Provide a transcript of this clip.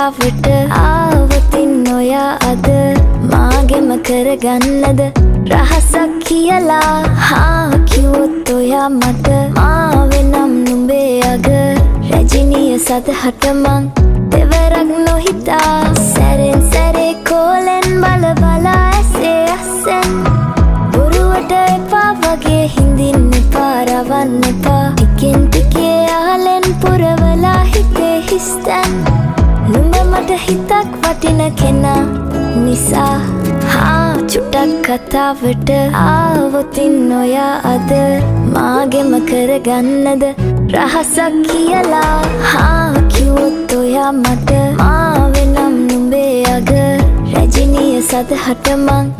කතාවට ආවතින් ඔයා අද මාගෙම කරගන්නද රහසක් කියලා කිව්වොත් ඔයා මට මාවෙනම් නුඹේ අග රැජිනිය සදහට මං දෙවරක් නොහිතා සැරෙන් සැරේ කෝලෙන් බල බලා ඇසේ අස්සෙන් බොරුවට එපා වගේ හිඳින්න එපා රවන්න එපා ටිකෙන් ටිකේ ආලෙන් පුරවලා හිතේ හිස්තැන් නුඹ මට හිතක් වටින කෙනා නිසා චුට්ටක් කතාවට ආවොතින් ඔයා අද මාගෙම කරගන්නද රහසක් කියලා කිව්වොත් ඔයා මට මාවෙනම් නුඹේ අග රැජිනිය සදහට මං